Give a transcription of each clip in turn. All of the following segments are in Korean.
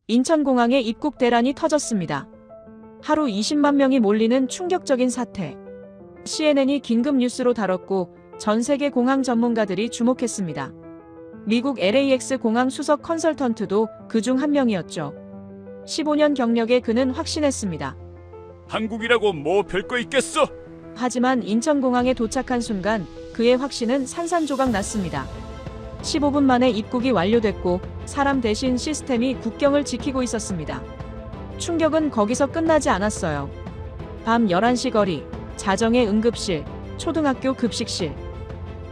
인천공항에 입국 대란이 터졌습니다. 하루 20만 명이 몰리는 충격적인 사태. CNN이 긴급 뉴스로 다뤘고 전 세계 공항 전문가들이 주목했습니다. 미국 LAX 공항 수석 컨설턴트도 그중 한 명이었죠. 15년 경력에 그는 확신했습니다. 한국이라고 뭐 별거 있겠어? 하지만 인천공항에 도착한 순간 그의 확신은 산산조각 났습니다. 15분 만에 입국이 완료됐고 사람 대신 시스템이 국경을 지키고 있었습니다. 충격은 거기서 끝나지 않았어요. 밤 11시 거리, 자정의 응급실, 초등학교 급식실.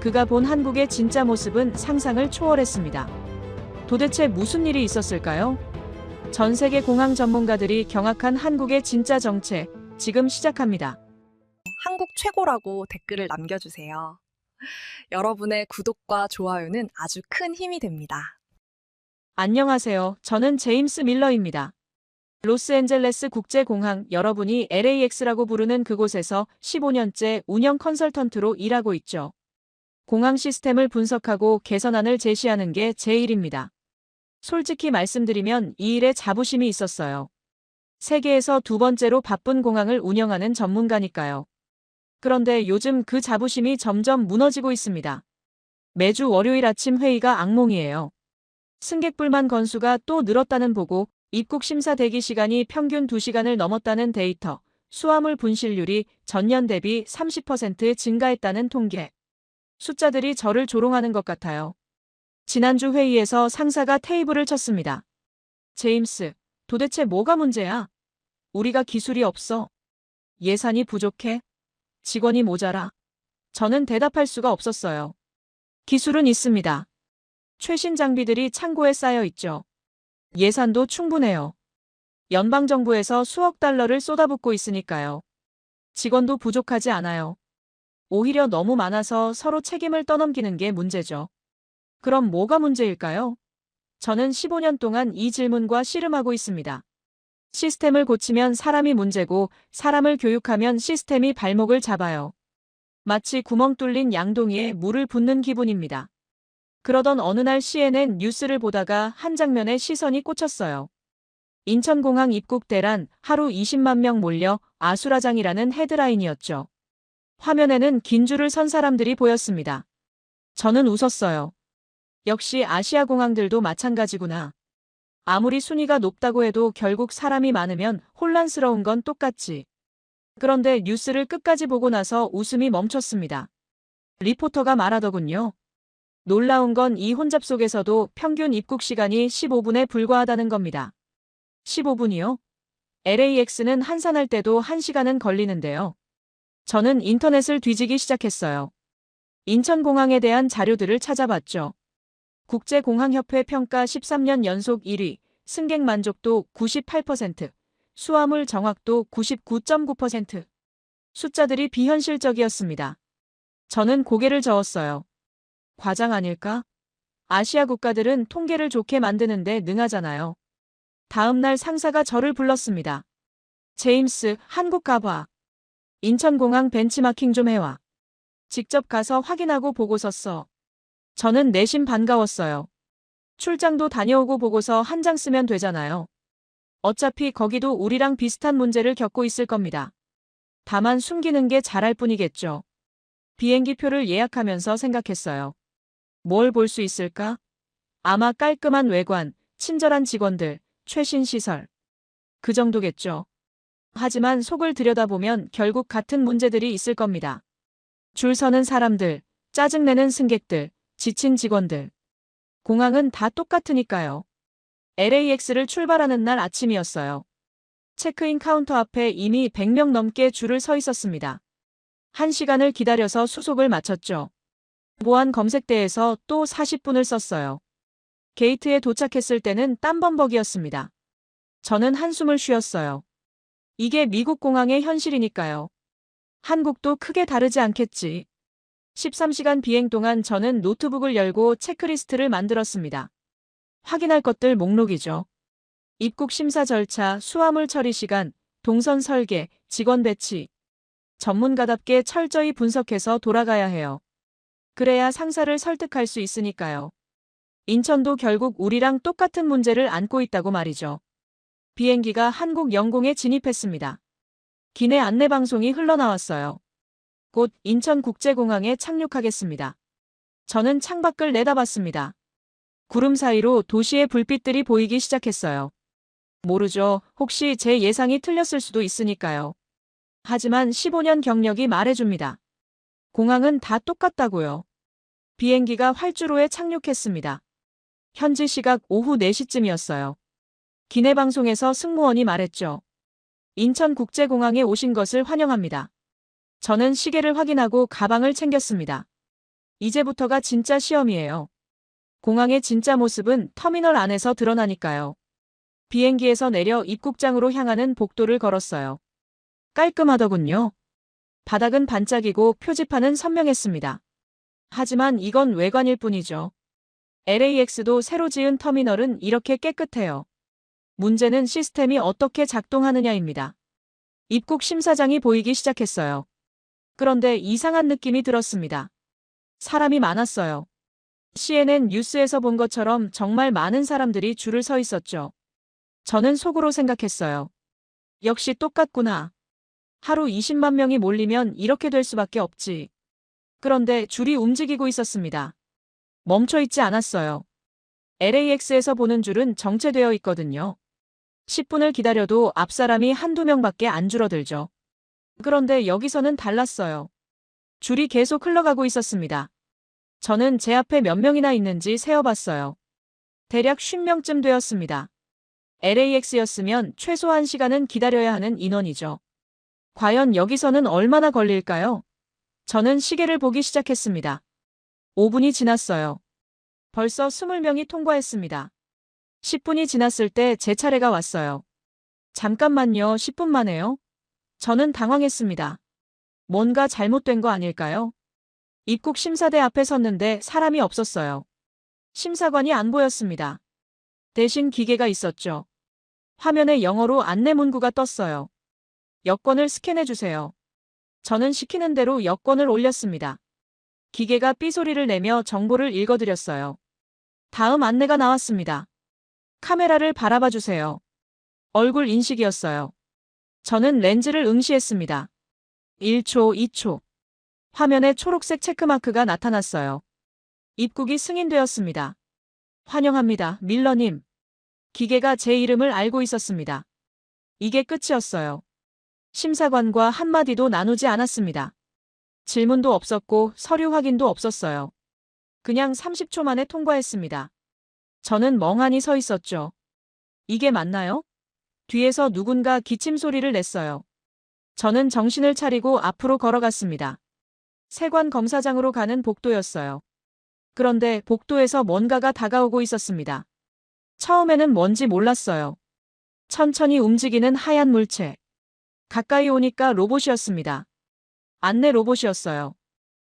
그가 본 한국의 진짜 모습은 상상을 초월했습니다. 도대체 무슨 일이 있었을까요? 전 세계 공항 전문가들이 경악한 한국의 진짜 정체, 지금 시작합니다. 한국 최고라고 댓글을 남겨주세요. 여러분의 구독과 좋아요는 아주 큰 힘이 됩니다. 안녕하세요. 저는 제임스 밀러입니다. 로스앤젤레스 국제공항, 여러분이 LAX라고 부르는 그곳에서 15년째 운영 컨설턴트로 일하고 있죠. 공항 시스템을 분석하고 개선안을 제시하는 게 제 일입니다. 솔직히 말씀드리면 이 일에 자부심이 있었어요. 세계에서 두 번째로 바쁜 공항을 운영하는 전문가니까요. 그런데 요즘 그 자부심이 점점 무너지고 있습니다. 매주 월요일 아침 회의가 악몽이에요. 승객 불만 건수가 또 늘었다는 보고, 입국 심사 대기 시간이 평균 2시간을 넘었다는 데이터, 수화물 분실률이 전년 대비 30% 증가했다는 통계. 숫자들이 저를 조롱하는 것 같아요. 지난주 회의에서 상사가 테이블을 쳤습니다. 제임스, 도대체 뭐가 문제야? 우리가 기술이 없어. 예산이 부족해. 직원이 모자라. 저는 대답할 수가 없었어요. 기술은 있습니다. 최신 장비들이 창고에 쌓여 있죠. 예산도 충분해요. 연방정부에서 수억 달러를 쏟아붓고 있으니까요. 직원도 부족하지 않아요. 오히려 너무 많아서 서로 책임을 떠넘기는 게 문제죠. 그럼 뭐가 문제일까요? 저는 15년 동안 이 질문과 씨름하고 있습니다. 시스템을 고치면 사람이 문제고 사람을 교육하면 시스템이 발목을 잡아요. 마치 구멍 뚫린 양동이에 물을 붓는 기분입니다. 그러던 어느 날 CNN 뉴스를 보다가 한 장면에 시선이 꽂혔어요. 인천공항 입국 대란, 하루 20만 명 몰려 아수라장이라는 헤드라인이었죠. 화면에는 긴 줄을 선 사람들이 보였습니다. 저는 웃었어요. 역시 아시아 공항들도 마찬가지구나. 아무리 순위가 높다고 해도 결국 사람이 많으면 혼란스러운 건 똑같지. 그런데 뉴스를 끝까지 보고 나서 웃음이 멈췄습니다. 리포터가 말하더군요. 놀라운 건 이 혼잡 속에서도 평균 입국 시간이 15분에 불과하다는 겁니다. 15분이요? LAX는 한산할 때도 1시간은 걸리는데요. 저는 인터넷을 뒤지기 시작했어요. 인천공항에 대한 자료들을 찾아봤죠. 국제공항협회 평가 13년 연속 1위, 승객 만족도 98%, 수화물 정확도 99.9%. 숫자들이 비현실적이었습니다. 저는 고개를 저었어요. 과장 아닐까? 아시아 국가들은 통계를 좋게 만드는데 능하잖아요. 다음 날 상사가 저를 불렀습니다. 제임스, 한국 가봐. 인천공항 벤치마킹 좀 해와. 직접 가서 확인하고 보고서 써. 저는 내심 반가웠어요. 출장도 다녀오고 보고서 한 장 쓰면 되잖아요. 어차피 거기도 우리랑 비슷한 문제를 겪고 있을 겁니다. 다만 숨기는 게 잘할 뿐이겠죠. 비행기 표를 예약하면서 생각했어요. 뭘 볼 수 있을까? 아마 깔끔한 외관, 친절한 직원들, 최신 시설. 그 정도겠죠. 하지만 속을 들여다보면 결국 같은 문제들이 있을 겁니다. 줄 서는 사람들, 짜증내는 승객들, 지친 직원들. 공항은 다 똑같으니까요. LAX를 출발하는 날 아침이었어요. 체크인 카운터 앞에 이미 100명 넘게 줄을 서 있었습니다. 1시간을 기다려서 수속을 마쳤죠. 보안 검색대에서 또 40분을 썼어요. 게이트에 도착했을 때는 땀범벅이었습니다. 저는 한숨을 쉬었어요. 이게 미국 공항의 현실이니까요. 한국도 크게 다르지 않겠지. 13시간 비행 동안 저는 노트북을 열고 체크리스트를 만들었습니다. 확인할 것들 목록이죠. 입국 심사 절차, 수화물 처리 시간, 동선 설계, 직원 배치. 전문가답게 철저히 분석해서 돌아가야 해요. 그래야 상사를 설득할 수 있으니까요. 인천도 결국 우리랑 똑같은 문제를 안고 있다고 말이죠. 비행기가 한국 영공에 진입했습니다. 기내 안내방송이 흘러나왔어요. 곧 인천국제공항에 착륙하겠습니다. 저는 창밖을 내다봤습니다. 구름 사이로 도시의 불빛들이 보이기 시작했어요. 모르죠. 혹시 제 예상이 틀렸을 수도 있으니까요. 하지만 15년 경력이 말해줍니다. 공항은 다 똑같다고요. 비행기가 활주로에 착륙했습니다. 현지 시각 오후 4시쯤이었어요. 기내방송에서 승무원이 말했죠. 인천국제공항에 오신 것을 환영합니다. 저는 시계를 확인하고 가방을 챙겼습니다. 이제부터가 진짜 시험이에요. 공항의 진짜 모습은 터미널 안에서 드러나니까요. 비행기에서 내려 입국장으로 향하는 복도를 걸었어요. 깔끔하더군요. 바닥은 반짝이고 표지판은 선명했습니다. 하지만 이건 외관일 뿐이죠. LAX도 새로 지은 터미널은 이렇게 깨끗해요. 문제는 시스템이 어떻게 작동하느냐입니다. 입국 심사장이 보이기 시작했어요. 그런데 이상한 느낌이 들었습니다. 사람이 많았어요. CNN 뉴스에서 본 것처럼 정말 많은 사람들이 줄을 서 있었죠. 저는 속으로 생각했어요. 역시 똑같구나. 하루 20만 명이 몰리면 이렇게 될 수밖에 없지. 그런데 줄이 움직이고 있었습니다. 멈춰 있지 않았어요. LAX에서 보는 줄은 정체되어 있거든요. 10분을 기다려도 앞 사람이 한두 명밖에 안 줄어들죠. 그런데 여기서는 달랐어요. 줄이 계속 흘러가고 있었습니다. 저는 제 앞에 몇 명이나 있는지 세어봤어요. 대략 50명쯤 되었습니다. LAX였으면 최소 1시간은 기다려야 하는 인원이죠. 과연 여기서는 얼마나 걸릴까요? 저는 시계를 보기 시작했습니다. 5분이 지났어요. 벌써 20명이 통과했습니다. 10분이 지났을 때 제 차례가 왔어요. 잠깐만요, 10분 만에요? 저는 당황했습니다. 뭔가 잘못된 거 아닐까요? 입국 심사대 앞에 섰는데 사람이 없었어요. 심사관이 안 보였습니다. 대신 기계가 있었죠. 화면에 영어로 안내 문구가 떴어요. 여권을 스캔해 주세요. 저는 시키는 대로 여권을 올렸습니다. 기계가 삐소리를 내며 정보를 읽어드렸어요. 다음 안내가 나왔습니다. 카메라를 바라봐 주세요. 얼굴 인식이었어요. 저는 렌즈를 응시했습니다. 1초, 2초. 화면에 초록색 체크마크가 나타났어요. 입국이 승인되었습니다. 환영합니다, 밀러님. 기계가 제 이름을 알고 있었습니다. 이게 끝이었어요. 심사관과 한마디도 나누지 않았습니다. 질문도 없었고 서류 확인도 없었어요. 그냥 30초 만에 통과했습니다. 저는 멍하니 서 있었죠. 이게 맞나요? 뒤에서 누군가 기침 소리를 냈어요. 저는 정신을 차리고 앞으로 걸어갔습니다. 세관 검사장으로 가는 복도였어요. 그런데 복도에서 뭔가가 다가오고 있었습니다. 처음에는 뭔지 몰랐어요. 천천히 움직이는 하얀 물체. 가까이 오니까 로봇이었습니다. 안내 로봇이었어요.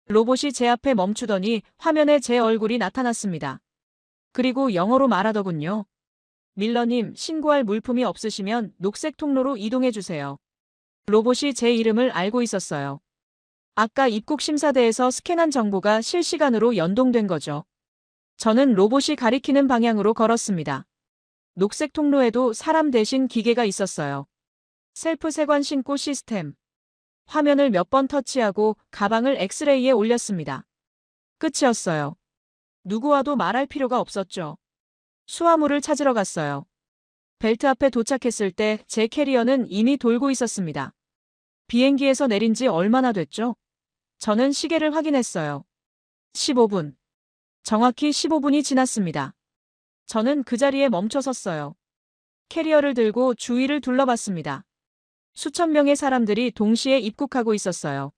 로봇이 제 앞에 멈추더니 화면에 제 얼굴이 나타났습니다. 그리고 영어로 말하더군요. 밀러님, 신고할 물품이 없으시면 녹색 통로로 이동해 주세요. 로봇이 제 이름을 알고 있었어요. 아까 입국심사대에서 스캔한 정보가 실시간으로 연동된 거죠. 저는 로봇이 가리키는 방향으로 걸었습니다. 녹색 통로에도 사람 대신 기계가 있었어요. 셀프 세관 신고 시스템. 화면을 몇 번 터치하고 가방을 엑스레이에 올렸습니다. 끝이었어요. 누구와도 말할 필요가 없었죠. 수화물을 찾으러 갔어요. 벨트 앞에 도착했을 때 제 캐리어는 이미 돌고 있었습니다. 비행기에서 내린 지 얼마나 됐죠? 저는 시계를 확인했어요. 15분. 정확히 15분이 지났습니다. 저는 그 자리에 멈춰 섰어요. 캐리어를 들고 주위를 둘러봤습니다. 수천 명의 사람들이 동시에 입국하고 있었어요.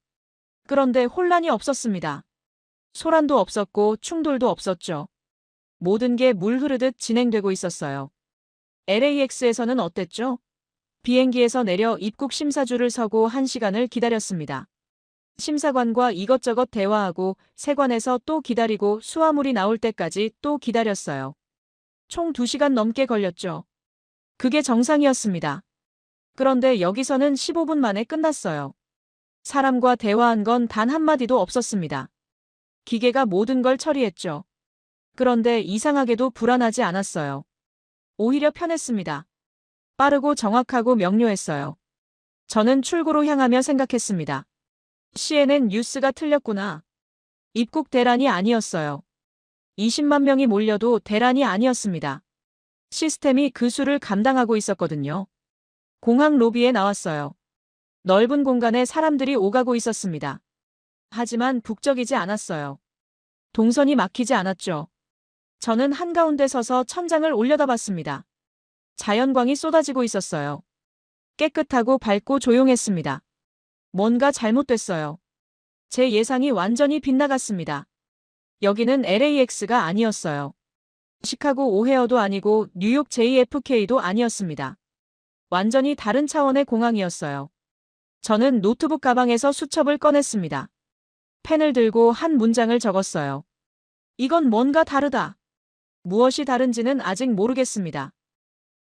그런데 혼란이 없었습니다. 소란도 없었고 충돌도 없었죠. 모든 게 물 흐르듯 진행되고 있었어요. LAX에서는 어땠죠? 비행기에서 내려 입국 심사줄을 서고 1시간을 기다렸습니다. 심사관과 이것저것 대화하고 세관에서 또 기다리고 수화물이 나올 때까지 또 기다렸어요. 총 2시간 넘게 걸렸죠. 그게 정상이었습니다. 그런데 여기서는 15분 만에 끝났어요. 사람과 대화한 건 단 한마디도 없었습니다. 기계가 모든 걸 처리했죠. 그런데 이상하게도 불안하지 않았어요. 오히려 편했습니다. 빠르고 정확하고 명료했어요. 저는 출구로 향하며 생각했습니다. CNN 뉴스가 틀렸구나. 입국 대란이 아니었어요. 20만 명이 몰려도 대란이 아니었습니다. 시스템이 그 수를 감당하고 있었거든요. 공항 로비에 나왔어요. 넓은 공간에 사람들이 오가고 있었습니다. 하지만 북적이지 않았어요. 동선이 막히지 않았죠. 저는 한가운데 서서 천장을 올려다봤습니다. 자연광이 쏟아지고 있었어요. 깨끗하고 밝고 조용했습니다. 뭔가 잘못됐어요. 제 예상이 완전히 빗나갔습니다. 여기는 LAX가 아니었어요. 시카고 오헤어도 아니고 뉴욕 JFK도 아니었습니다. 완전히 다른 차원의 공항이었어요. 저는 노트북 가방에서 수첩을 꺼냈습니다. 펜을 들고 한 문장을 적었어요. 이건 뭔가 다르다. 무엇이 다른지는 아직 모르겠습니다.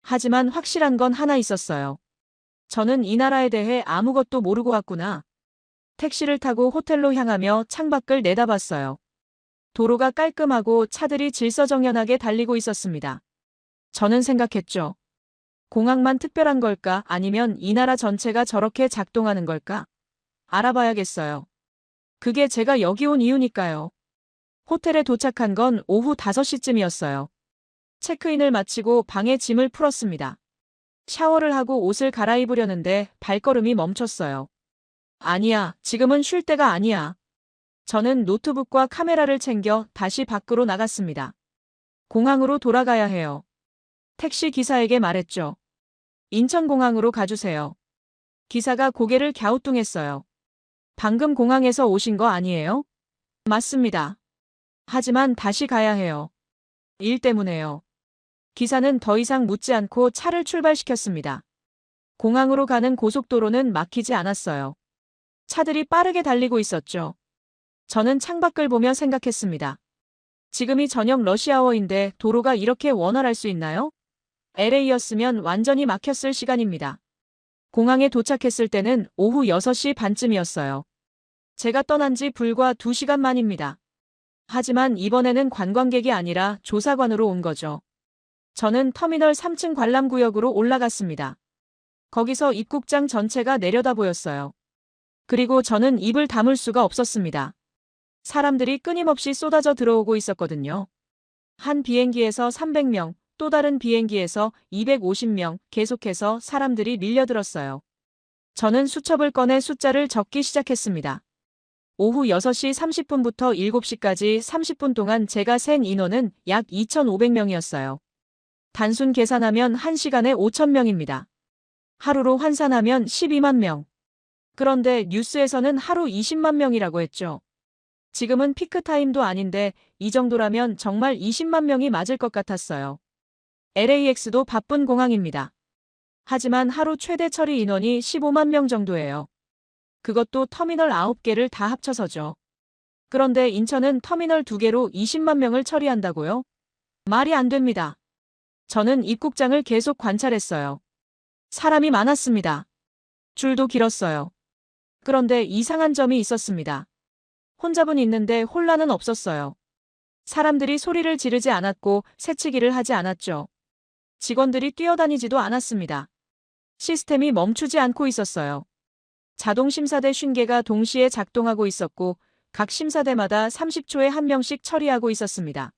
하지만 확실한 건 하나 있었어요. 저는 이 나라에 대해 아무것도 모르고 왔구나. 택시를 타고 호텔로 향하며 창밖을 내다봤어요. 도로가 깔끔하고 차들이 질서정연하게 달리고 있었습니다. 저는 생각했죠. 공항만 특별한 걸까? 아니면 이 나라 전체가 저렇게 작동하는 걸까? 알아봐야겠어요. 그게 제가 여기 온 이유니까요. 호텔에 도착한 건 오후 5시쯤이었어요. 체크인을 마치고 방에 짐을 풀었습니다. 샤워를 하고 옷을 갈아입으려는데 발걸음이 멈췄어요. 아니야, 지금은 쉴 때가 아니야. 저는 노트북과 카메라를 챙겨 다시 밖으로 나갔습니다. 공항으로 돌아가야 해요. 택시 기사에게 말했죠. 인천공항으로 가주세요. 기사가 고개를 갸우뚱했어요. 방금 공항에서 오신 거 아니에요? 맞습니다. 하지만 다시 가야 해요. 일 때문에요. 기사는 더 이상 묻지 않고 차를 출발시켰습니다. 공항으로 가는 고속도로는 막히지 않았어요. 차들이 빠르게 달리고 있었죠. 저는 창밖을 보며 생각했습니다. 지금이 저녁 러시아워인데 도로가 이렇게 원활할 수 있나요? LA였으면 완전히 막혔을 시간입니다. 공항에 도착했을 때는 오후 6시 반쯤이었어요. 제가 떠난 지 불과 2시간 만입니다. 하지만 이번에는 관광객이 아니라 조사관으로 온 거죠. 저는 터미널 3층 관람구역으로 올라갔습니다. 거기서 입국장 전체가 내려다 보였어요. 그리고 저는 입을 다물 수가 없었습니다. 사람들이 끊임없이 쏟아져 들어오고 있었거든요. 한 비행기에서 300명, 또 다른 비행기에서 250명, 계속해서 사람들이 밀려들었어요. 저는 수첩을 꺼내 숫자를 적기 시작했습니다. 오후 6시 30분부터 7시까지 30분 동안 제가 센 인원은 약 2,500명이었어요. 단순 계산하면 1시간에 5,000명입니다. 하루로 환산하면 12만 명. 그런데 뉴스에서는 하루 20만 명이라고 했죠. 지금은 피크타임도 아닌데 이 정도라면 정말 20만 명이 맞을 것 같았어요. LAX도 바쁜 공항입니다. 하지만 하루 최대 처리 인원이 15만 명 정도예요. 그것도 터미널 9개를 다 합쳐서죠. 그런데 인천은 터미널 2개로 20만 명을 처리한다고요? 말이 안 됩니다. 저는 입국장을 계속 관찰했어요. 사람이 많았습니다. 줄도 길었어요. 그런데 이상한 점이 있었습니다. 혼잡은 있는데 혼란은 없었어요. 사람들이 소리를 지르지 않았고 새치기를 하지 않았죠. 직원들이 뛰어다니지도 않았습니다. 시스템이 멈추지 않고 있었어요. 자동 심사대 50개가 동시에 작동하고 있었고 각 심사대마다 30초에 한 명씩 처리하고 있었습니다.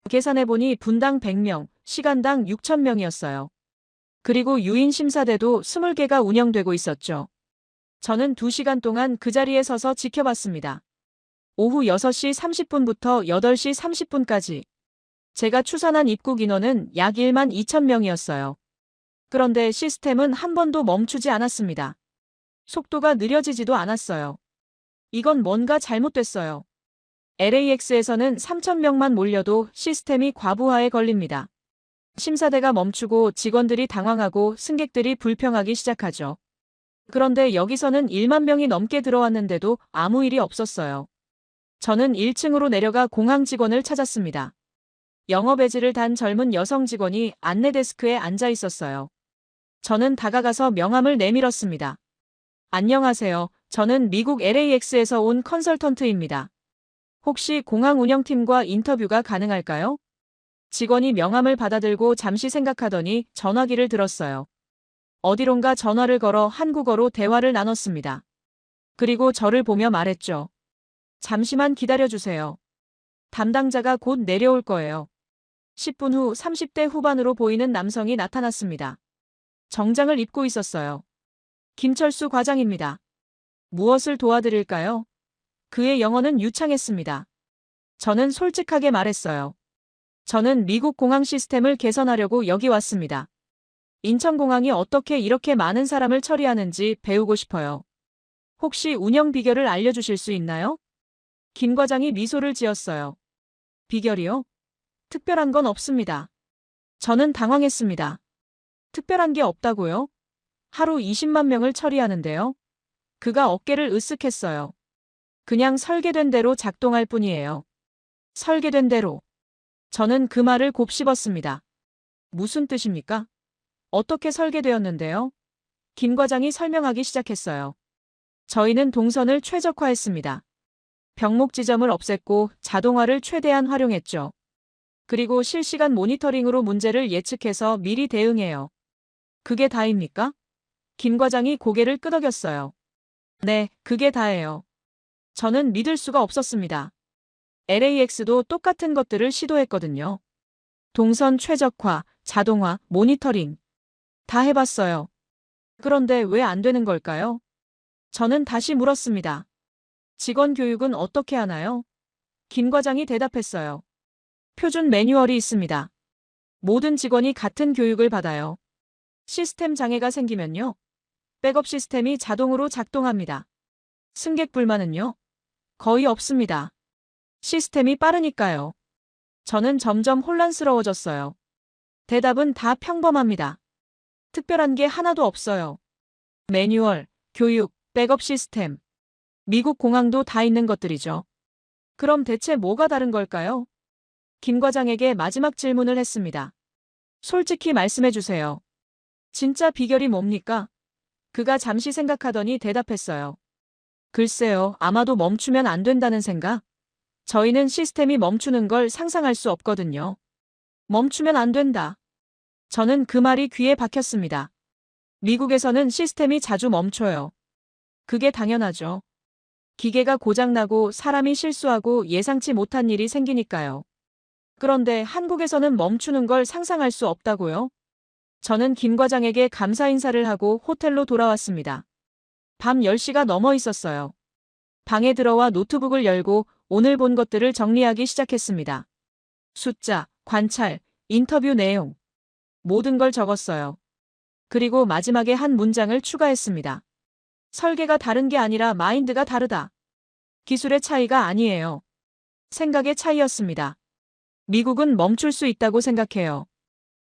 계산해보니 분당 100명, 시간당 6,000명이었어요. 그리고 유인 심사대도 20개가 운영되고 있었죠. 저는 2시간 동안 그 자리에 서서 지켜봤습니다. 오후 6시 30분부터 8시 30분까지. 제가 추산한 입국 인원은 약 1만 2천 명이었어요. 그런데 시스템은 한 번도 멈추지 않았습니다. 속도가 느려지지도 않았어요. 이건 뭔가 잘못됐어요. LAX에서는 3,000명만 몰려도 시스템이 과부하에 걸립니다. 심사대가 멈추고 직원들이 당황하고 승객들이 불평하기 시작하죠. 그런데 여기서는 1만 명이 넘게 들어왔는데도 아무 일이 없었어요. 저는 1층으로 내려가 공항 직원을 찾았습니다. 영어 배지를 단 젊은 여성 직원이 안내 데스크에 앉아 있었어요. 저는 다가가서 명함을 내밀었습니다. 안녕하세요. 저는 미국 LAX에서 온 컨설턴트입니다. 혹시 공항 운영팀과 인터뷰가 가능할까요? 직원이 명함을 받아들고 잠시 생각하더니 전화기를 들었어요. 어디론가 전화를 걸어 한국어로 대화를 나눴습니다. 그리고 저를 보며 말했죠. 잠시만 기다려주세요. 담당자가 곧 내려올 거예요. 10분 후 30대 후반으로 보이는 남성이 나타났습니다. 정장을 입고 있었어요. 김철수 과장입니다. 무엇을 도와드릴까요? 그의 영어는 유창했습니다. 저는 솔직하게 말했어요. 저는 미국 공항 시스템을 개선하려고 여기 왔습니다. 인천공항이 어떻게 이렇게 많은 사람을 처리하는지 배우고 싶어요. 혹시 운영 비결을 알려주실 수 있나요? 김 과장이 미소를 지었어요. 비결이요? 특별한 건 없습니다. 저는 당황했습니다. 특별한 게 없다고요? 하루 20만 명을 처리하는데요. 그가 어깨를 으쓱했어요. 그냥 설계된 대로 작동할 뿐이에요. 설계된 대로. 저는 그 말을 곱씹었습니다. 무슨 뜻입니까? 어떻게 설계되었는데요? 김 과장이 설명하기 시작했어요. 저희는 동선을 최적화했습니다. 병목 지점을 없앴고 자동화를 최대한 활용했죠. 그리고 실시간 모니터링으로 문제를 예측해서 미리 대응해요. 그게 다입니까? 김 과장이 고개를 끄덕였어요. 네, 그게 다예요. 저는 믿을 수가 없었습니다. LAX도 똑같은 것들을 시도했거든요. 동선 최적화, 자동화, 모니터링. 다 해봤어요. 그런데 왜 안 되는 걸까요? 저는 다시 물었습니다. 직원 교육은 어떻게 하나요? 김 과장이 대답했어요. 표준 매뉴얼이 있습니다. 모든 직원이 같은 교육을 받아요. 시스템 장애가 생기면요. 백업 시스템이 자동으로 작동합니다. 승객 불만은요? 거의 없습니다. 시스템이 빠르니까요. 저는 점점 혼란스러워졌어요. 대답은 다 평범합니다. 특별한 게 하나도 없어요. 매뉴얼, 교육, 백업 시스템. 미국 공항도 다 있는 것들이죠. 그럼 대체 뭐가 다른 걸까요? 김 과장에게 마지막 질문을 했습니다. 솔직히 말씀해 주세요. 진짜 비결이 뭡니까? 그가 잠시 생각하더니 대답했어요. 글쎄요, 아마도 멈추면 안 된다는 생각? 저희는 시스템이 멈추는 걸 상상할 수 없거든요. 멈추면 안 된다. 저는 그 말이 귀에 박혔습니다. 미국에서는 시스템이 자주 멈춰요. 그게 당연하죠. 기계가 고장나고 사람이 실수하고 예상치 못한 일이 생기니까요. 그런데 한국에서는 멈추는 걸 상상할 수 없다고요? 저는 김 과장에게 감사 인사를 하고 호텔로 돌아왔습니다. 밤 10시가 넘어 있었어요. 방에 들어와 노트북을 열고 오늘 본 것들을 정리하기 시작했습니다. 숫자, 관찰, 인터뷰 내용. 모든 걸 적었어요. 그리고 마지막에 한 문장을 추가했습니다. 설계가 다른 게 아니라 마인드가 다르다. 기술의 차이가 아니에요. 생각의 차이였습니다. 미국은 멈출 수 있다고 생각해요.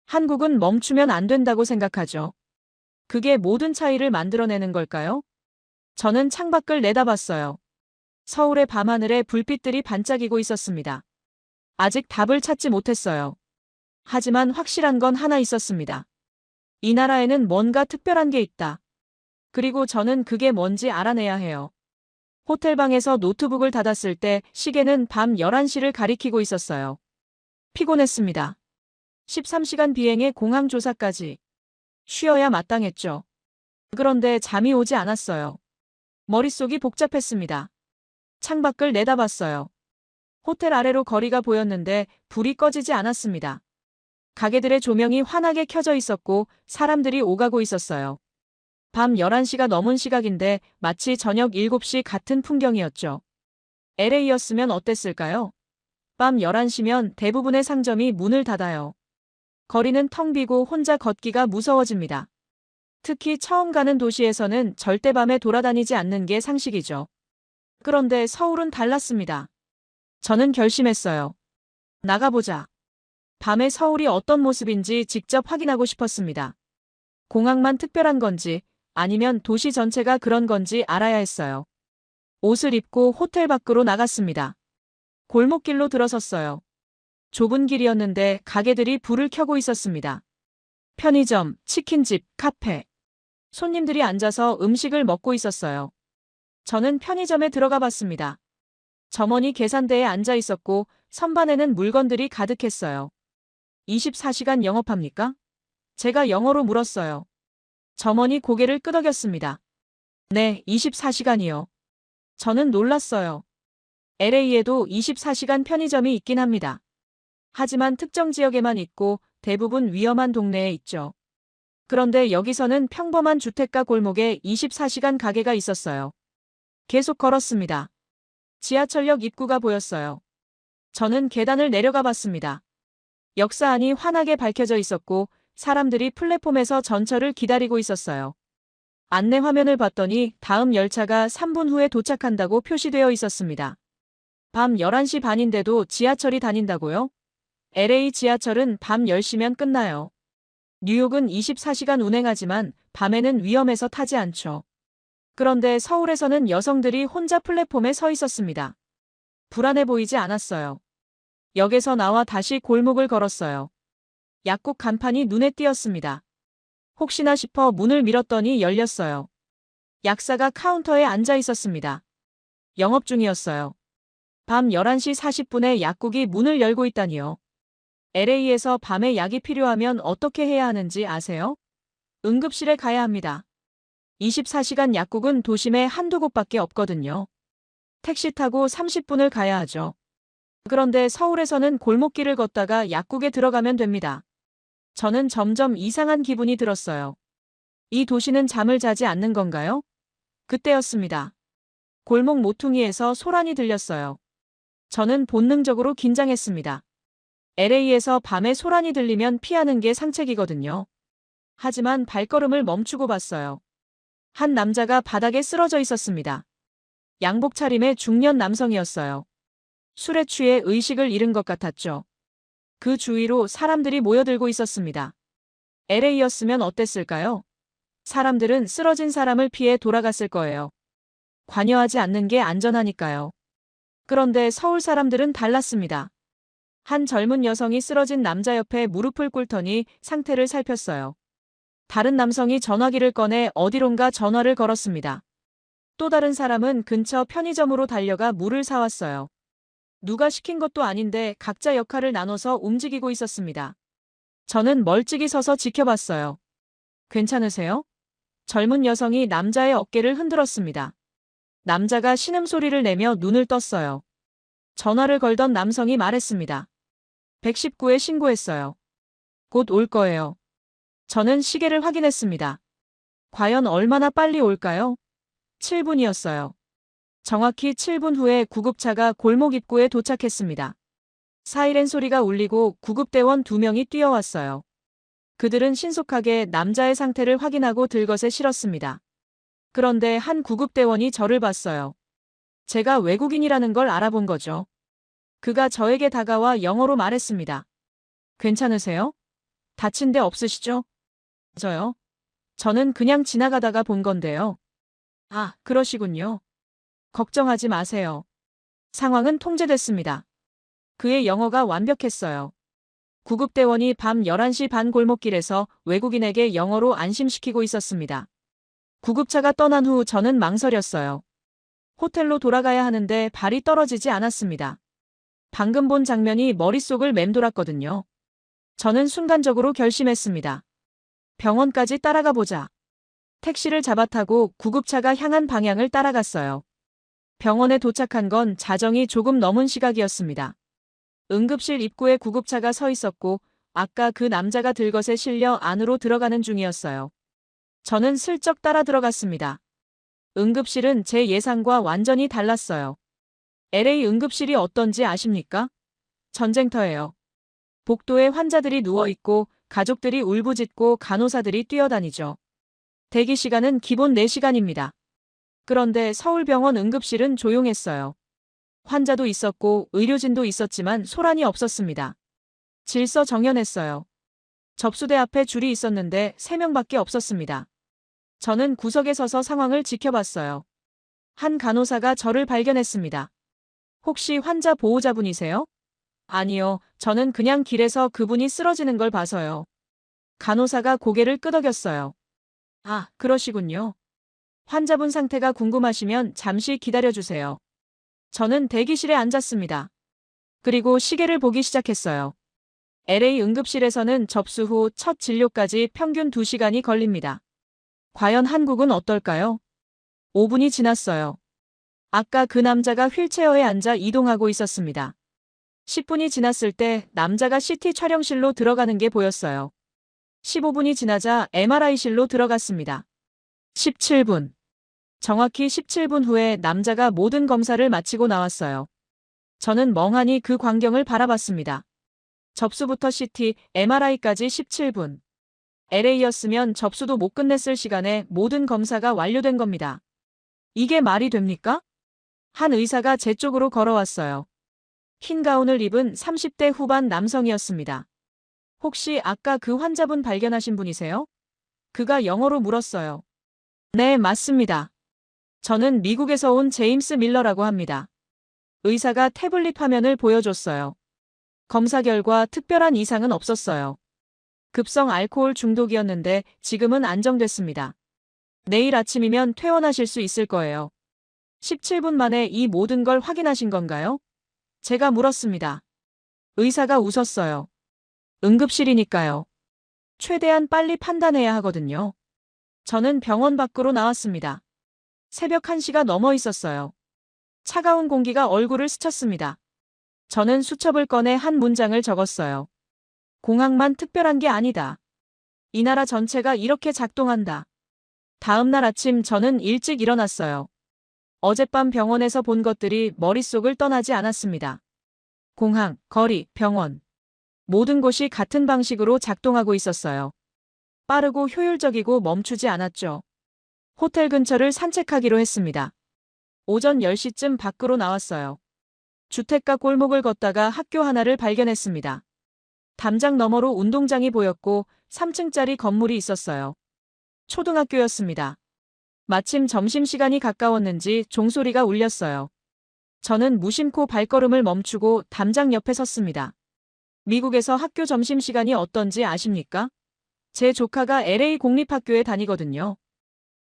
한국은 멈추면 안 된다고 생각하죠. 그게 모든 차이를 만들어내는 걸까요? 저는 창밖을 내다봤어요. 서울의 밤하늘에 불빛들이 반짝이고 있었습니다. 아직 답을 찾지 못했어요. 하지만 확실한 건 하나 있었습니다. 이 나라에는 뭔가 특별한 게 있다. 그리고 저는 그게 뭔지 알아내야 해요. 호텔방에서 노트북을 닫았을 때 시계는 밤 11시를 가리키고 있었어요. 피곤했습니다. 13시간 비행의 공항 조사까지. 쉬어야 마땅했죠. 그런데 잠이 오지 않았어요. 머릿속이 복잡했습니다. 창밖을 내다봤어요. 호텔 아래로 거리가 보였는데 불이 꺼지지 않았습니다. 가게들의 조명이 환하게 켜져 있었고 사람들이 오가고 있었어요. 밤 11시가 넘은 시각인데 마치 저녁 7시 같은 풍경이었죠. LA였으면 어땠을까요? 밤 11시면 대부분의 상점이 문을 닫아요. 거리는 텅 비고 혼자 걷기가 무서워집니다. 특히 처음 가는 도시에서는 절대 밤에 돌아다니지 않는 게 상식이죠. 그런데 서울은 달랐습니다. 저는 결심했어요. 나가보자. 밤에 서울이 어떤 모습인지 직접 확인하고 싶었습니다. 공항만 특별한 건지 아니면 도시 전체가 그런 건지 알아야 했어요. 옷을 입고 호텔 밖으로 나갔습니다. 골목길로 들어섰어요. 좁은 길이었는데 가게들이 불을 켜고 있었습니다. 편의점, 치킨집, 카페. 손님들이 앉아서 음식을 먹고 있었어요. 저는 편의점에 들어가 봤습니다. 점원이 계산대에 앉아 있었고 선반에는 물건들이 가득했어요. 24시간 영업합니까? 제가 영어로 물었어요. 점원이 고개를 끄덕였습니다. 네, 24시간이요. 저는 놀랐어요. LA에도 24시간 편의점이 있긴 합니다. 하지만 특정 지역에만 있고 대부분 위험한 동네에 있죠. 그런데 여기서는 평범한 주택가 골목에 24시간 가게가 있었어요. 계속 걸었습니다. 지하철역 입구가 보였어요. 저는 계단을 내려가 봤습니다. 역사 안이 환하게 밝혀져 있었고 사람들이 플랫폼에서 전철을 기다리고 있었어요. 안내 화면을 봤더니 다음 열차가 3분 후에 도착한다고 표시되어 있었습니다. 밤 11시 반인데도 지하철이 다닌다고요? LA 지하철은 밤 10시면 끝나요. 뉴욕은 24시간 운행하지만 밤에는 위험해서 타지 않죠. 그런데 서울에서는 여성들이 혼자 플랫폼에 서 있었습니다. 불안해 보이지 않았어요. 역에서 나와 다시 골목을 걸었어요. 약국 간판이 눈에 띄었습니다. 혹시나 싶어 문을 밀었더니 열렸어요. 약사가 카운터에 앉아 있었습니다. 영업 중이었어요. 밤 11시 40분에 약국이 문을 열고 있다니요. LA에서 밤에 약이 필요하면 어떻게 해야 하는지 아세요? 응급실에 가야 합니다. 24시간 약국은 도심에 한두 곳밖에 없거든요. 택시 타고 30분을 가야 하죠. 그런데 서울에서는 골목길을 걷다가 약국에 들어가면 됩니다. 저는 점점 이상한 기분이 들었어요. 이 도시는 잠을 자지 않는 건가요? 그때였습니다. 골목 모퉁이에서 소란이 들렸어요. 저는 본능적으로 긴장했습니다. LA에서 밤에 소란이 들리면 피하는 게 상책이거든요. 하지만 발걸음을 멈추고 봤어요. 한 남자가 바닥에 쓰러져 있었습니다. 양복 차림의 중년 남성이었어요. 술에 취해 의식을 잃은 것 같았죠. 그 주위로 사람들이 모여들고 있었습니다. LA였으면 어땠을까요? 사람들은 쓰러진 사람을 피해 돌아갔을 거예요. 관여하지 않는 게 안전하니까요. 그런데 서울 사람들은 달랐습니다. 한 젊은 여성이 쓰러진 남자 옆에 무릎을 꿇더니 상태를 살폈어요. 다른 남성이 전화기를 꺼내 어디론가 전화를 걸었습니다. 또 다른 사람은 근처 편의점으로 달려가 물을 사왔어요. 누가 시킨 것도 아닌데 각자 역할을 나눠서 움직이고 있었습니다. 저는 멀찍이 서서 지켜봤어요. 괜찮으세요? 젊은 여성이 남자의 어깨를 흔들었습니다. 남자가 신음소리를 내며 눈을 떴어요. 전화를 걸던 남성이 말했습니다. 119에 신고했어요. 곧 올 거예요. 저는 시계를 확인했습니다. 과연 얼마나 빨리 올까요? 7분이었어요. 정확히 7분 후에 구급차가 골목 입구에 도착했습니다. 사이렌 소리가 울리고 구급대원 2명이 뛰어왔어요. 그들은 신속하게 남자의 상태를 확인하고 들것에 실었습니다. 그런데 한 구급대원이 저를 봤어요. 제가 외국인이라는 걸 알아본 거죠. 그가 저에게 다가와 영어로 말했습니다. 괜찮으세요? 다친 데 없으시죠? 저요? 저는 그냥 지나가다가 본 건데요. 아, 그러시군요. 걱정하지 마세요. 상황은 통제됐습니다. 그의 영어가 완벽했어요. 구급대원이 밤 11시 반 골목길에서 외국인에게 영어로 안심시키고 있었습니다. 구급차가 떠난 후 저는 망설였어요. 호텔로 돌아가야 하는데 발이 떨어지지 않았습니다. 방금 본 장면이 머릿속을 맴돌았거든요. 저는 순간적으로 결심했습니다. 병원까지 따라가 보자. 택시를 잡아타고 구급차가 향한 방향을 따라갔어요. 병원에 도착한 건 자정이 조금 넘은 시각이었습니다. 응급실 입구에 구급차가 서 있었고 아까 그 남자가 들것에 실려 안으로 들어가는 중이었어요. 저는 슬쩍 따라 들어갔습니다. 응급실은 제 예상과 완전히 달랐어요. LA 응급실이 어떤지 아십니까? 전쟁터예요. 복도에 환자들이 누워있고 가족들이 울부짖고 간호사들이 뛰어다니죠. 대기 시간은 기본 4시간입니다. 그런데 서울병원 응급실은 조용했어요. 환자도 있었고 의료진도 있었지만 소란이 없었습니다. 질서정연했어요. 접수대 앞에 줄이 있었는데 3명밖에 없었습니다. 저는 구석에 서서 상황을 지켜봤어요. 한 간호사가 저를 발견했습니다. 혹시 환자 보호자분이세요? 아니요, 저는 그냥 길에서 그분이 쓰러지는 걸 봐서요. 간호사가 고개를 끄덕였어요. 아, 그러시군요. 환자분 상태가 궁금하시면 잠시 기다려주세요. 저는 대기실에 앉았습니다. 그리고 시계를 보기 시작했어요. LA 응급실에서는 접수 후 첫 진료까지 평균 2시간이 걸립니다. 과연 한국은 어떨까요? 5분이 지났어요. 아까 그 남자가 휠체어에 앉아 이동하고 있었습니다. 10분이 지났을 때 남자가 CT 촬영실로 들어가는 게 보였어요. 15분이 지나자 MRI실로 들어갔습니다. 17분. 정확히 17분 후에 남자가 모든 검사를 마치고 나왔어요. 저는 멍하니 그 광경을 바라봤습니다. 접수부터 CT, MRI까지 17분. LA였으면 접수도 못 끝냈을 시간에 모든 검사가 완료된 겁니다. 이게 말이 됩니까? 한 의사가 제 쪽으로 걸어왔어요. 흰 가운을 입은 30대 후반 남성이었습니다. 혹시 아까 그 환자분 발견하신 분이세요? 그가 영어로 물었어요. 네, 맞습니다. 저는 미국에서 온 제임스 밀러라고 합니다. 의사가 태블릿 화면을 보여줬어요. 검사 결과 특별한 이상은 없었어요. 급성 알코올 중독이었는데 지금은 안정됐습니다. 내일 아침이면 퇴원하실 수 있을 거예요. 17분 만에 이 모든 걸 확인하신 건가요? 제가 물었습니다. 의사가 웃었어요. 응급실이니까요. 최대한 빨리 판단해야 하거든요. 저는 병원 밖으로 나왔습니다. 새벽 1시가 넘어 있었어요. 차가운 공기가 얼굴을 스쳤습니다. 저는 수첩을 꺼내 한 문장을 적었어요. 공항만 특별한 게 아니다. 이 나라 전체가 이렇게 작동한다. 다음 날 아침 저는 일찍 일어났어요. 어젯밤 병원에서 본 것들이 머릿속을 떠나지 않았습니다. 공항, 거리, 병원. 모든 곳이 같은 방식으로 작동하고 있었어요. 빠르고 효율적이고 멈추지 않았죠. 호텔 근처를 산책하기로 했습니다. 오전 10시쯤 밖으로 나왔어요. 주택가 골목을 걷다가 학교 하나를 발견했습니다. 담장 너머로 운동장이 보였고 3층짜리 건물이 있었어요. 초등학교였습니다. 마침 점심시간이 가까웠는지 종소리가 울렸어요. 저는 무심코 발걸음을 멈추고 담장 옆에 섰습니다. 미국에서 학교 점심시간이 어떤지 아십니까? 제 조카가 LA 공립학교에 다니거든요.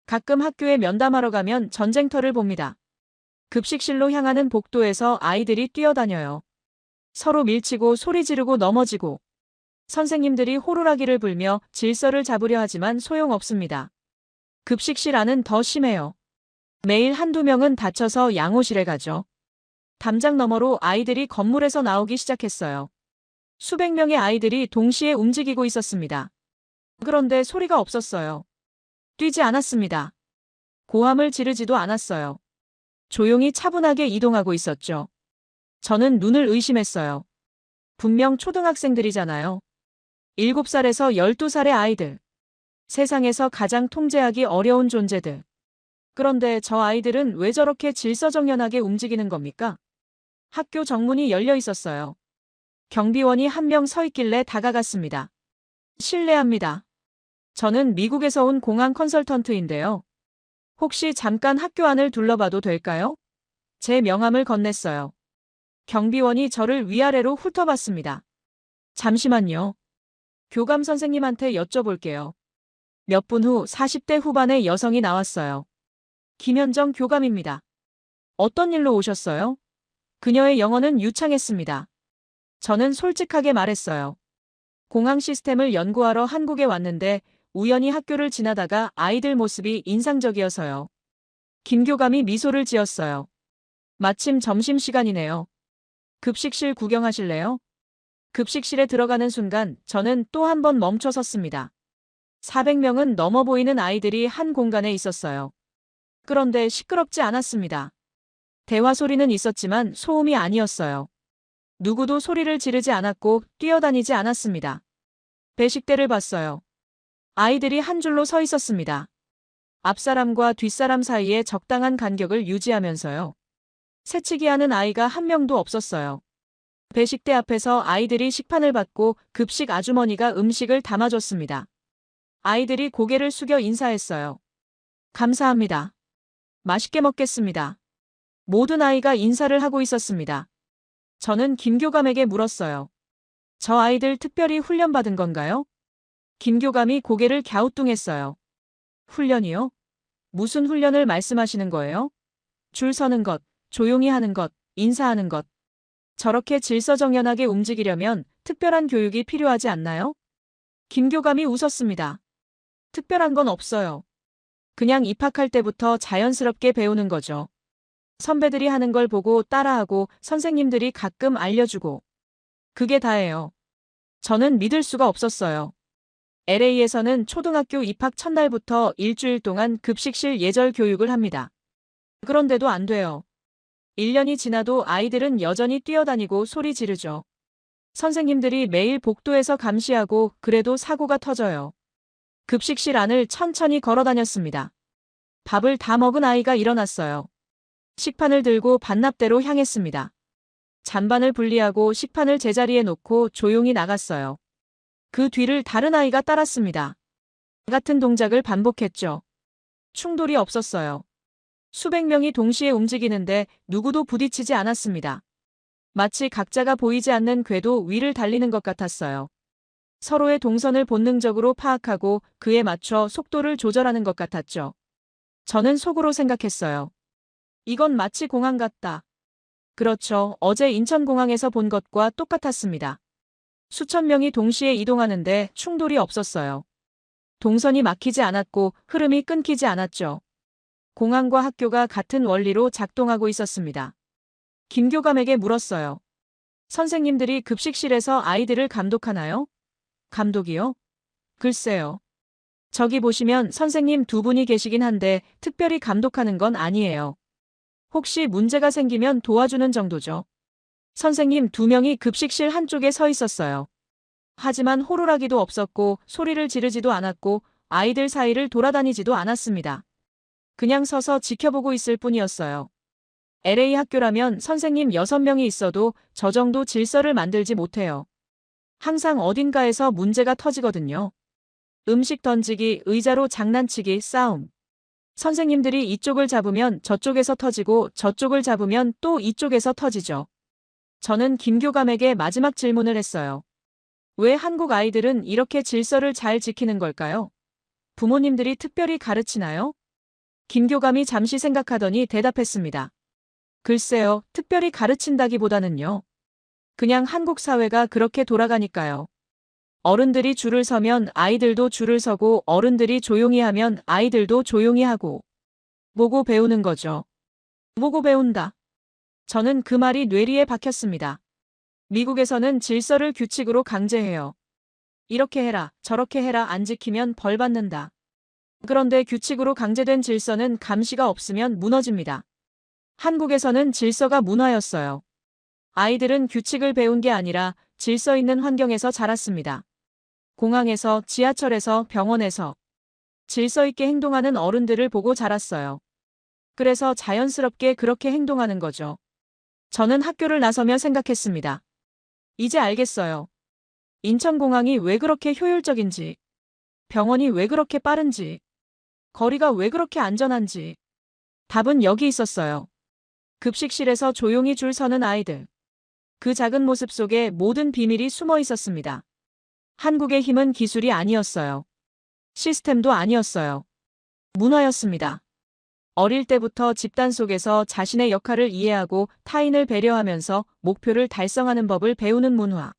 가끔 학교에 면담하러 가면 전쟁터를 봅니다. 급식실로 향하는 복도에서 아이들이 뛰어다녀요. 서로 밀치고 소리 지르고 넘어지고. 선생님들이 호루라기를 불며 질서를 잡으려 하지만 소용없습니다. 급식실 안은 더 심해요. 매일 한두 명은 다쳐서 양호실에 가죠. 담장 너머로 아이들이 건물에서 나오기 시작했어요. 수백 명의 아이들이 동시에 움직이고 있었습니다. 그런데 소리가 없었어요. 뛰지 않았습니다. 고함을 지르지도 않았어요. 조용히 차분하게 이동하고 있었죠. 저는 눈을 의심했어요. 분명 초등학생들이잖아요. 7살에서 12살의 아이들. 세상에서 가장 통제하기 어려운 존재들. 그런데 저 아이들은 왜 저렇게 질서정연하게 움직이는 겁니까? 학교 정문이 열려 있었어요. 경비원이 한 명 서 있길래 다가갔습니다. 실례합니다. 저는 미국에서 온 공항 컨설턴트인데요. 혹시 잠깐 학교 안을 둘러봐도 될까요? 제 명함을 건넸어요. 경비원이 저를 위아래로 훑어봤습니다. 잠시만요. 교감 선생님한테 여쭤볼게요. 몇 분 후 40대 후반의 여성이 나왔어요. 김현정 교감입니다. 어떤 일로 오셨어요? 그녀의 영어는 유창했습니다. 저는 솔직하게 말했어요. 공항 시스템을 연구하러 한국에 왔는데 우연히 학교를 지나다가 아이들 모습이 인상적이어서요. 김 교감이 미소를 지었어요. 마침 점심시간이네요. 급식실 구경하실래요? 급식실에 들어가는 순간 저는 또 한 번 멈춰 섰습니다. 400명은 넘어 보이는 아이들이 한 공간에 있었어요. 그런데 시끄럽지 않았습니다. 대화 소리는 있었지만 소음이 아니었어요. 누구도 소리를 지르지 않았고 뛰어다니지 않았습니다. 배식대를 봤어요. 아이들이 한 줄로 서 있었습니다. 앞사람과 뒷사람 사이에 적당한 간격을 유지하면서요. 새치기하는 아이가 한 명도 없었어요. 배식대 앞에서 아이들이 식판을 받고 급식 아주머니가 음식을 담아줬습니다. 아이들이 고개를 숙여 인사했어요. 감사합니다. 맛있게 먹겠습니다. 모든 아이가 인사를 하고 있었습니다. 저는 김 교감에게 물었어요. 저 아이들 특별히 훈련받은 건가요? 김 교감이 고개를 갸우뚱했어요. 훈련이요? 무슨 훈련을 말씀하시는 거예요? 줄 서는 것, 조용히 하는 것, 인사하는 것. 저렇게 질서정연하게 움직이려면 특별한 교육이 필요하지 않나요? 김교감이 웃었습니다. 특별한 건 없어요. 그냥 입학할 때부터 자연스럽게 배우는 거죠. 선배들이 하는 걸 보고 따라하고 선생님들이 가끔 알려주고. 그게 다예요. 저는 믿을 수가 없었어요. LA에서는 초등학교 입학 첫날부터 일주일 동안 급식실 예절 교육을 합니다. 그런데도 안 돼요. 1년이 지나도 아이들은 여전히 뛰어다니고 소리 지르죠. 선생님들이 매일 복도에서 감시하고 그래도 사고가 터져요. 급식실 안을 천천히 걸어 다녔습니다. 밥을 다 먹은 아이가 일어났어요. 식판을 들고 반납대로 향했습니다. 잔반을 분리하고 식판을 제자리에 놓고 조용히 나갔어요. 그 뒤를 다른 아이가 따랐습니다. 같은 동작을 반복했죠. 충돌이 없었어요. 수백 명이 동시에 움직이는데 누구도 부딪히지 않았습니다. 마치 각자가 보이지 않는 궤도 위를 달리는 것 같았어요. 서로의 동선을 본능적으로 파악하고 그에 맞춰 속도를 조절하는 것 같았죠. 저는 속으로 생각했어요. 이건 마치 공항 같다. 그렇죠. 어제 인천공항에서 본 것과 똑같았습니다. 수천 명이 동시에 이동하는데 충돌이 없었어요. 동선이 막히지 않았고 흐름이 끊기지 않았죠. 공항과 학교가 같은 원리로 작동하고 있었습니다. 김교감에게 물었어요. 선생님들이 급식실에서 아이들을 감독하나요? 감독이요? 글쎄요. 저기 보시면 선생님 두 분이 계시긴 한데 특별히 감독하는 건 아니에요. 혹시 문제가 생기면 도와주는 정도죠. 선생님 두 명이 급식실 한쪽에 서 있었어요. 하지만 호루라기도 없었고 소리를 지르지도 않았고 아이들 사이를 돌아다니지도 않았습니다. 그냥 서서 지켜보고 있을 뿐이었어요. LA 학교라면 선생님 6명이 있어도 저 정도 질서를 만들지 못해요. 항상 어딘가에서 문제가 터지거든요. 음식 던지기, 의자로 장난치기, 싸움. 선생님들이 이쪽을 잡으면 저쪽에서 터지고 저쪽을 잡으면 또 이쪽에서 터지죠. 저는 김교감에게 마지막 질문을 했어요. 왜 한국 아이들은 이렇게 질서를 잘 지키는 걸까요? 부모님들이 특별히 가르치나요? 김교감이 잠시 생각하더니 대답했습니다. 글쎄요, 특별히 가르친다기보다는요. 그냥 한국 사회가 그렇게 돌아가니까요. 어른들이 줄을 서면 아이들도 줄을 서고 어른들이 조용히 하면 아이들도 조용히 하고. 보고 배우는 거죠. 보고 배운다. 저는 그 말이 뇌리에 박혔습니다. 미국에서는 질서를 규칙으로 강제해요. 이렇게 해라, 저렇게 해라 안 지키면 벌 받는다. 그런데 규칙으로 강제된 질서는 감시가 없으면 무너집니다. 한국에서는 질서가 문화였어요. 아이들은 규칙을 배운 게 아니라 질서 있는 환경에서 자랐습니다. 공항에서, 지하철에서, 병원에서 질서 있게 행동하는 어른들을 보고 자랐어요. 그래서 자연스럽게 그렇게 행동하는 거죠. 저는 학교를 나서며 생각했습니다. 이제 알겠어요. 인천공항이 왜 그렇게 효율적인지, 병원이 왜 그렇게 빠른지, 거리가 왜 그렇게 안전한지. 답은 여기 있었어요. 급식실에서 조용히 줄 서는 아이들. 그 작은 모습 속에 모든 비밀이 숨어 있었습니다. 한국의 힘은 기술이 아니었어요. 시스템도 아니었어요. 문화였습니다. 어릴 때부터 집단 속에서 자신의 역할을 이해하고 타인을 배려하면서 목표를 달성하는 법을 배우는 문화.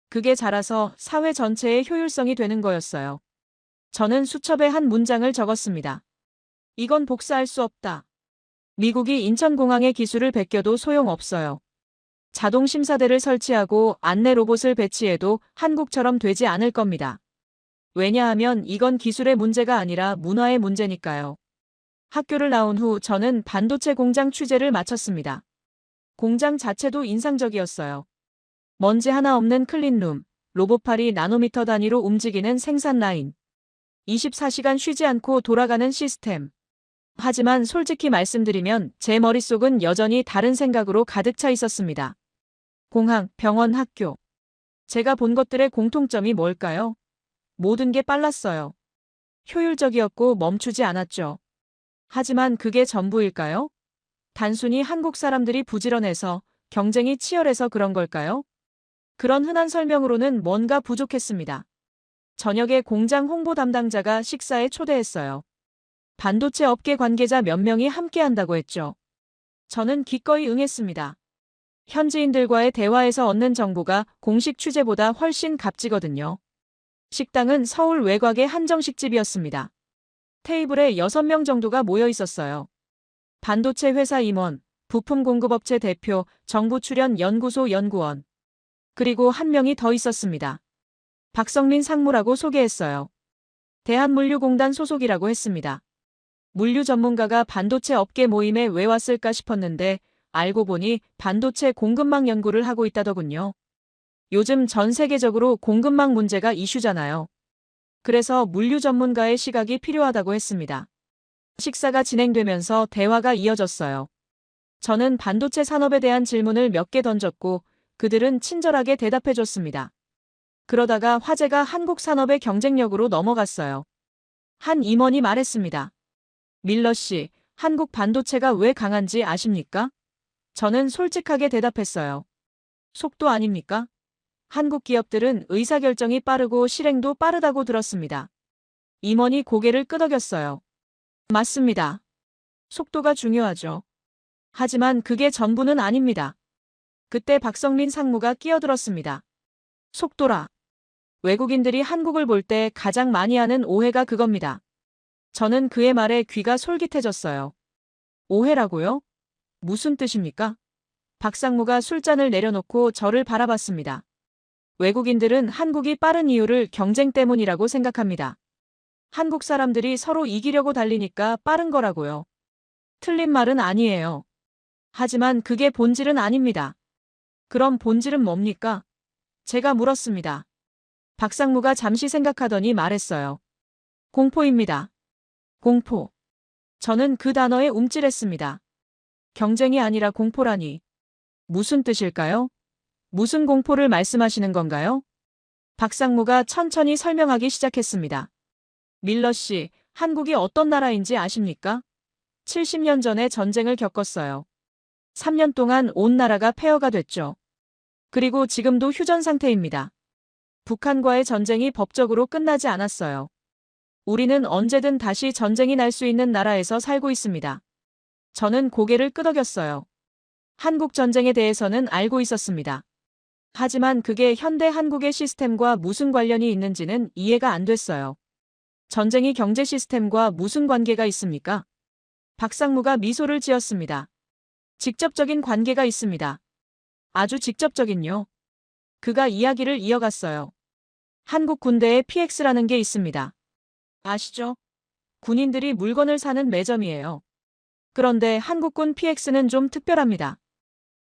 그게 자라서 사회 전체의 효율성이 되는 거였어요. 저는 수첩에 한 문장을 적었습니다. 이건 복사할 수 없다. 미국이 인천공항의 기술을 베껴도 소용없어요. 자동 심사대를 설치하고 안내 로봇을 배치해도 한국처럼 되지 않을 겁니다. 왜냐하면 이건 기술의 문제가 아니라 문화의 문제니까요. 학교를 나온 후 저는 반도체 공장 취재를 마쳤습니다. 공장 자체도 인상적이었어요. 먼지 하나 없는 클린룸, 로봇팔이 나노미터 단위로 움직이는 생산 라인. 24시간 쉬지 않고 돌아가는 시스템. 하지만 솔직히 말씀드리면 제 머릿속은 여전히 다른 생각으로 가득 차 있었습니다. 공항, 병원, 학교. 제가 본 것들의 공통점이 뭘까요? 모든 게 빨랐어요. 효율적이었고 멈추지 않았죠. 하지만 그게 전부일까요? 단순히 한국 사람들이 부지런해서, 경쟁이 치열해서 그런 걸까요? 그런 흔한 설명으로는 뭔가 부족했습니다. 저녁에 공장 홍보 담당자가 식사에 초대했어요. 반도체 업계 관계자 몇 명이 함께 한다고 했죠. 저는 기꺼이 응했습니다. 현지인들과의 대화에서 얻는 정보가 공식 취재보다 훨씬 값지거든요. 식당은 서울 외곽의 한정식집이었습니다. 테이블에 6명 정도가 모여 있었어요. 반도체 회사 임원, 부품 공급업체 대표, 정부 출연 연구소 연구원. 그리고 한 명이 더 있었습니다. 박성민 상무라고 소개했어요. 대한물류공단 소속이라고 했습니다. 물류 전문가가 반도체 업계 모임에 왜 왔을까 싶었는데 알고 보니 반도체 공급망 연구를 하고 있다더군요. 요즘 전 세계적으로 공급망 문제가 이슈잖아요. 그래서 물류 전문가의 시각이 필요하다고 했습니다. 식사가 진행되면서 대화가 이어졌어요. 저는 반도체 산업에 대한 질문을 몇 개 던졌고 그들은 친절하게 대답해줬습니다. 그러다가 화제가 한국 산업의 경쟁력으로 넘어갔어요. 한 임원이 말했습니다. 밀러 씨, 한국 반도체가 왜 강한지 아십니까? 저는 솔직하게 대답했어요. 속도 아닙니까? 한국 기업들은 의사결정이 빠르고 실행도 빠르다고 들었습니다. 임원이 고개를 끄덕였어요. 맞습니다. 속도가 중요하죠. 하지만 그게 전부는 아닙니다. 그때 박성민 상무가 끼어들었습니다. 속도라. 외국인들이 한국을 볼 때 가장 많이 하는 오해가 그겁니다. 저는 그의 말에 귀가 솔깃해졌어요. 오해라고요? 무슨 뜻입니까? 박 상무가 술잔을 내려놓고 저를 바라봤습니다. 외국인들은 한국이 빠른 이유를 경쟁 때문이라고 생각합니다. 한국 사람들이 서로 이기려고 달리니까 빠른 거라고요. 틀린 말은 아니에요. 하지만 그게 본질은 아닙니다. 그럼 본질은 뭡니까? 제가 물었습니다. 박 상무가 잠시 생각하더니 말했어요. 공포입니다. 공포. 저는 그 단어에 움찔했습니다. 경쟁이 아니라 공포라니. 무슨 뜻일까요? 무슨 공포를 말씀하시는 건가요? 박 상무가 천천히 설명하기 시작했습니다. 밀러 씨, 한국이 어떤 나라인지 아십니까? 70년 전에 전쟁을 겪었어요. 3년 동안 온 나라가 폐허가 됐죠. 그리고 지금도 휴전 상태입니다. 북한과의 전쟁이 법적으로 끝나지 않았어요. 우리는 언제든 다시 전쟁이 날 수 있는 나라에서 살고 있습니다. 저는 고개를 끄덕였어요. 한국 전쟁에 대해서는 알고 있었습니다. 하지만 그게 현대 한국의 시스템과 무슨 관련이 있는지는 이해가 안 됐어요. 전쟁이 경제 시스템과 무슨 관계가 있습니까? 박 상무가 미소를 지었습니다. 직접적인 관계가 있습니다. 아주 직접적인요. 그가 이야기를 이어갔어요. 한국 군대에 PX라는 게 있습니다. 아시죠? 군인들이 물건을 사는 매점이에요. 그런데 한국군 PX는 좀 특별합니다.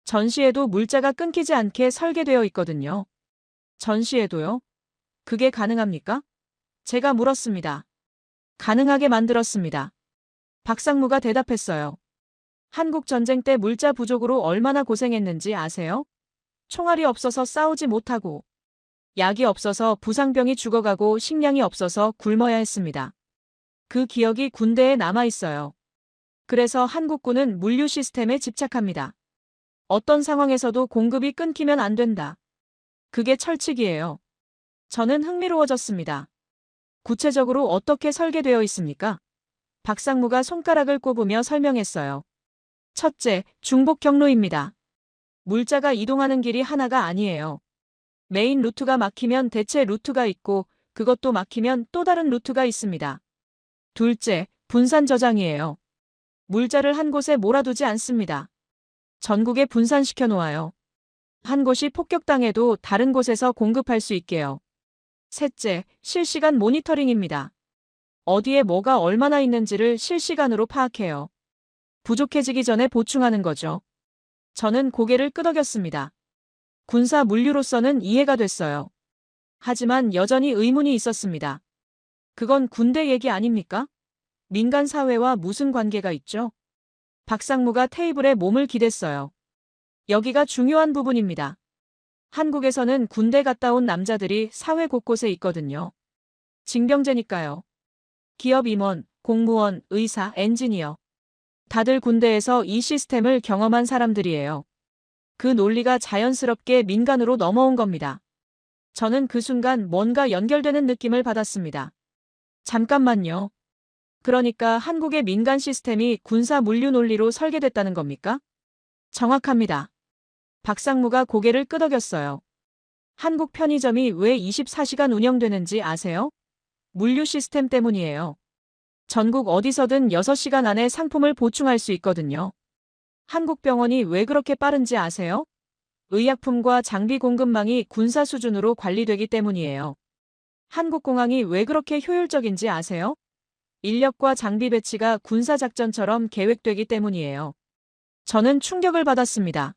전시에도 물자가 끊기지 않게 설계되어 있거든요. 전시에도요? 그게 가능합니까? 제가 물었습니다. 가능하게 만들었습니다. 박 상무가 대답했어요. 한국 전쟁 때 물자 부족으로 얼마나 고생했는지 아세요? 총알이 없어서 싸우지 못하고, 약이 없어서 부상병이 죽어가고 식량이 없어서 굶어야 했습니다. 그 기억이 군대에 남아 있어요. 그래서 한국군은 물류 시스템에 집착합니다. 어떤 상황에서도 공급이 끊기면 안 된다. 그게 철칙이에요. 저는 흥미로워졌습니다. 구체적으로 어떻게 설계되어 있습니까? 박 상무가 손가락을 꼽으며 설명했어요. 첫째, 중복 경로입니다. 물자가 이동하는 길이 하나가 아니에요. 메인 루트가 막히면 대체 루트가 있고 그것도 막히면 또 다른 루트가 있습니다. 둘째, 분산 저장이에요. 물자를 한 곳에 몰아두지 않습니다. 전국에 분산시켜 놓아요. 한 곳이 폭격당해도 다른 곳에서 공급할 수 있게요. 셋째, 실시간 모니터링입니다. 어디에 뭐가 얼마나 있는지를 실시간으로 파악해요. 부족해지기 전에 보충하는 거죠. 저는 고개를 끄덕였습니다. 군사 물류로서는 이해가 됐어요. 하지만 여전히 의문이 있었습니다. 그건 군대 얘기 아닙니까? 민간 사회와 무슨 관계가 있죠? 박 상무가 테이블에 몸을 기댔어요. 여기가 중요한 부분입니다. 한국에서는 군대 갔다 온 남자들이 사회 곳곳에 있거든요. 징병제니까요. 기업 임원, 공무원, 의사, 엔지니어. 다들 군대에서 이 시스템을 경험한 사람들이에요. 그 논리가 자연스럽게 민간으로 넘어온 겁니다. 저는 그 순간 뭔가 연결되는 느낌을 받았습니다. 잠깐만요. 그러니까 한국의 민간 시스템이 군사 물류 논리로 설계됐다는 겁니까? 정확합니다. 박상무가 고개를 끄덕였어요. 한국 편의점이 왜 24시간 운영되는지 아세요? 물류 시스템 때문이에요. 전국 어디서든 6시간 안에 상품을 보충할 수 있거든요. 한국 병원이 왜 그렇게 빠른지 아세요? 의약품과 장비 공급망이 군사 수준으로 관리되기 때문이에요. 한국공항이 왜 그렇게 효율적인지 아세요? 인력과 장비 배치가 군사작전처럼 계획되기 때문이에요. 저는 충격을 받았습니다.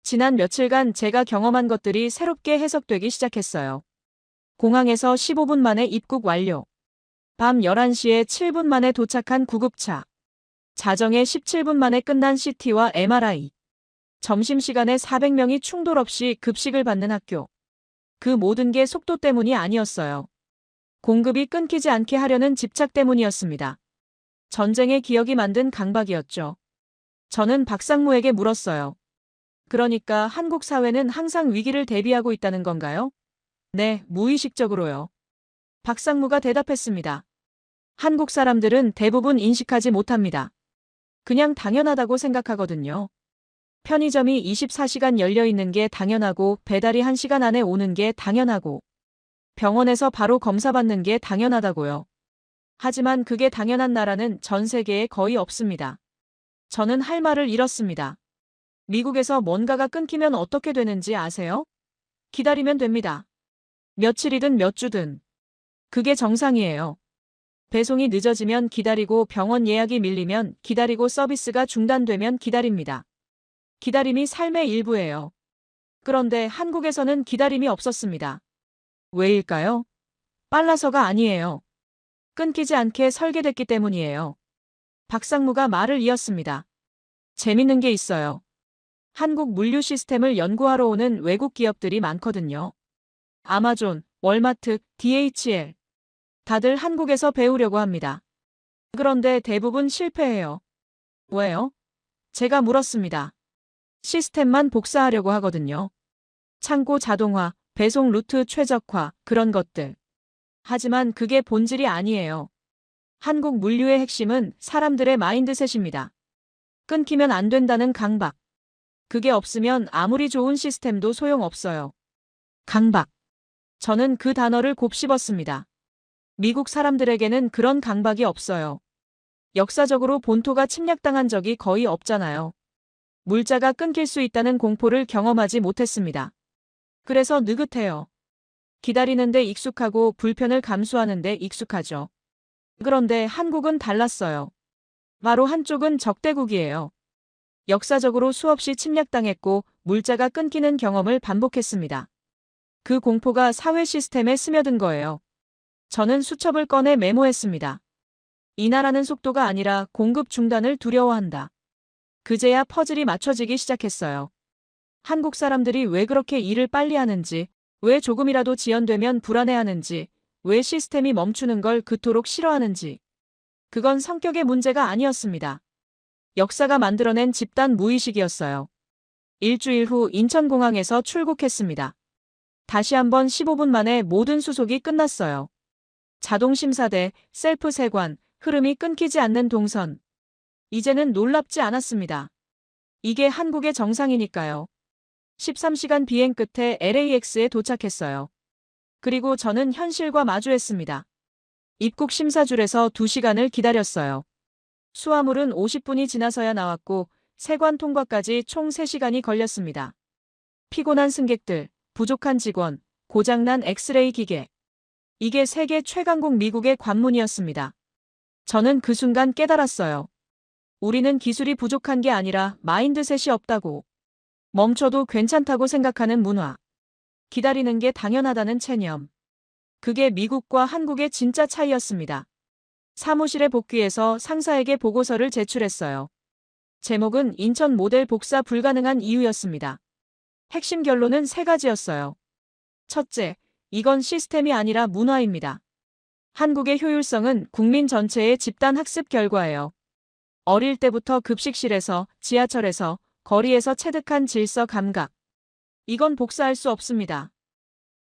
지난 며칠간 제가 경험한 것들이 새롭게 해석되기 시작했어요. 공항에서 15분 만에 입국 완료. 밤 11시에 7분 만에 도착한 구급차. 자정에 17분 만에 끝난 CT와 MRI. 점심시간에 400명이 충돌 없이 급식을 받는 학교. 그 모든 게 속도 때문이 아니었어요. 공급이 끊기지 않게 하려는 집착 때문이었습니다. 전쟁의 기억이 만든 강박이었죠. 저는 박상무에게 물었어요. 그러니까 한국 사회는 항상 위기를 대비하고 있다는 건가요? 네, 무의식적으로요. 박상무가 대답했습니다. 한국 사람들은 대부분 인식하지 못합니다. 그냥 당연하다고 생각하거든요. 편의점이 24시간 열려 있는 게 당연하고 배달이 1시간 안에 오는 게 당연하고 병원에서 바로 검사받는 게 당연하다고요. 하지만 그게 당연한 나라는 전 세계에 거의 없습니다. 저는 할 말을 잃었습니다. 미국에서 뭔가가 끊기면 어떻게 되는지 아세요? 기다리면 됩니다. 며칠이든 몇 주든. 그게 정상이에요. 배송이 늦어지면 기다리고 병원 예약이 밀리면 기다리고 서비스가 중단되면 기다립니다. 기다림이 삶의 일부예요. 그런데 한국에서는 기다림이 없었습니다. 왜일까요? 빨라서가 아니에요. 끊기지 않게 설계됐기 때문이에요. 박상무가 말을 이었습니다. 재밌는 게 있어요. 한국 물류 시스템을 연구하러 오는 외국 기업들이 많거든요. 아마존, 월마트, DHL. 다들 한국에서 배우려고 합니다. 그런데 대부분 실패해요. 왜요? 제가 물었습니다. 시스템만 복사하려고 하거든요. 창고 자동화, 배송 루트 최적화, 그런 것들. 하지만 그게 본질이 아니에요. 한국 물류의 핵심은 사람들의 마인드셋입니다. 끊기면 안 된다는 강박. 그게 없으면 아무리 좋은 시스템도 소용없어요. 강박. 저는 그 단어를 곱씹었습니다. 미국 사람들에게는 그런 강박이 없어요. 역사적으로 본토가 침략당한 적이 거의 없잖아요. 물자가 끊길 수 있다는 공포를 경험하지 못했습니다. 그래서 느긋해요. 기다리는데 익숙하고 불편을 감수하는데 익숙하죠. 그런데 한국은 달랐어요. 바로 한쪽은 적대국이에요. 역사적으로 수없이 침략당했고 물자가 끊기는 경험을 반복했습니다. 그 공포가 사회 시스템에 스며든 거예요. 저는 수첩을 꺼내 메모했습니다. 이 나라는 속도가 아니라 공급 중단을 두려워한다. 그제야 퍼즐이 맞춰지기 시작했어요. 한국 사람들이 왜 그렇게 일을 빨리 하는지, 왜 조금이라도 지연되면 불안해하는지, 왜 시스템이 멈추는 걸 그토록 싫어하는지. 그건 성격의 문제가 아니었습니다. 역사가 만들어낸 집단 무의식이었어요. 일주일 후 인천공항에서 출국했습니다. 다시 한번 15분 만에 모든 수속이 끝났어요. 자동 심사대, 셀프 세관, 흐름이 끊기지 않는 동선. 이제는 놀랍지 않았습니다. 이게 한국의 정상이니까요. 13시간 비행 끝에 LAX에 도착했어요. 그리고 저는 현실과 마주했습니다. 입국 심사줄에서 2시간을 기다렸어요. 수화물은 50분이 지나서야 나왔고 세관 통과까지 총 3시간이 걸렸습니다. 피곤한 승객들, 부족한 직원, 고장난 엑스레이 기계. 이게 세계 최강국 미국의 관문이었습니다. 저는 그 순간 깨달았어요. 우리는 기술이 부족한 게 아니라 마인드셋이 없다고. 멈춰도 괜찮다고 생각하는 문화. 기다리는 게 당연하다는 체념. 그게 미국과 한국의 진짜 차이였습니다. 사무실에 복귀해서 상사에게 보고서를 제출했어요. 제목은 인천 모델 복사 불가능한 이유였습니다. 핵심 결론은 3가지였어요. 첫째, 이건 시스템이 아니라 문화입니다. 한국의 효율성은 국민 전체의 집단 학습 결과예요. 어릴 때부터 급식실에서, 지하철에서, 거리에서 체득한 질서 감각. 이건 복사할 수 없습니다.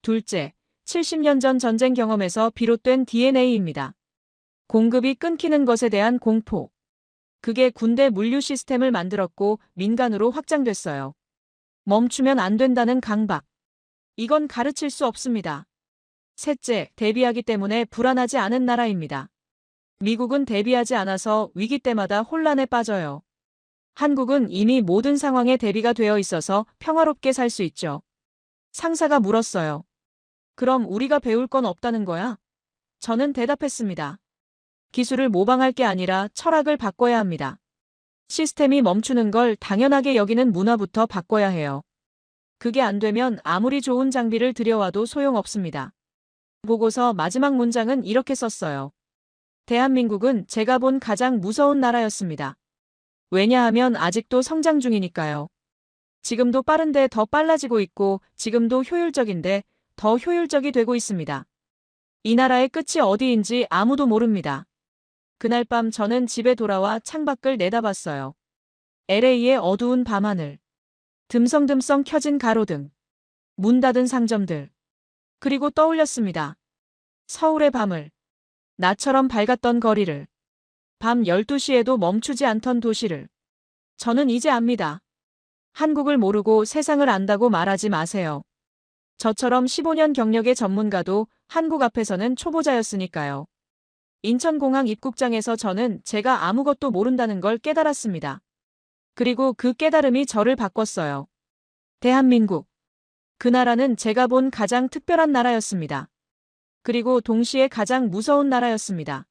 둘째, 70년 전 전쟁 경험에서 비롯된 DNA입니다. 공급이 끊기는 것에 대한 공포. 그게 군대 물류 시스템을 만들었고 민간으로 확장됐어요. 멈추면 안 된다는 강박. 이건 가르칠 수 없습니다. 셋째, 대비하기 때문에 불안하지 않은 나라입니다. 미국은 대비하지 않아서 위기 때마다 혼란에 빠져요. 한국은 이미 모든 상황에 대비가 되어 있어서 평화롭게 살 수 있죠. 상사가 물었어요. 그럼 우리가 배울 건 없다는 거야? 저는 대답했습니다. 기술을 모방할 게 아니라 철학을 바꿔야 합니다. 시스템이 멈추는 걸 당연하게 여기는 문화부터 바꿔야 해요. 그게 안 되면 아무리 좋은 장비를 들여와도 소용없습니다. 보고서 마지막 문장은 이렇게 썼어요. 대한민국은 제가 본 가장 무서운 나라였습니다. 왜냐하면 아직도 성장 중이니까요. 지금도 빠른데 더 빨라지고 있고 지금도 효율적인데 더 효율적이 되고 있습니다. 이 나라의 끝이 어디인지 아무도 모릅니다. 그날 밤 저는 집에 돌아와 창밖을 내다봤어요. LA의 어두운 밤하늘. 듬성듬성 켜진 가로등. 문 닫은 상점들. 그리고 떠올렸습니다. 서울의 밤을. 나처럼 밝았던 거리를. 밤 12시에도 멈추지 않던 도시를. 저는 이제 압니다. 한국을 모르고 세상을 안다고 말하지 마세요. 저처럼 15년 경력의 전문가도 한국 앞에서는 초보자였으니까요. 인천공항 입국장에서 저는 제가 아무것도 모른다는 걸 깨달았습니다. 그리고 그 깨달음이 저를 바꿨어요. 대한민국. 그 나라는 제가 본 가장 특별한 나라였습니다. 그리고 동시에 가장 무서운 나라였습니다.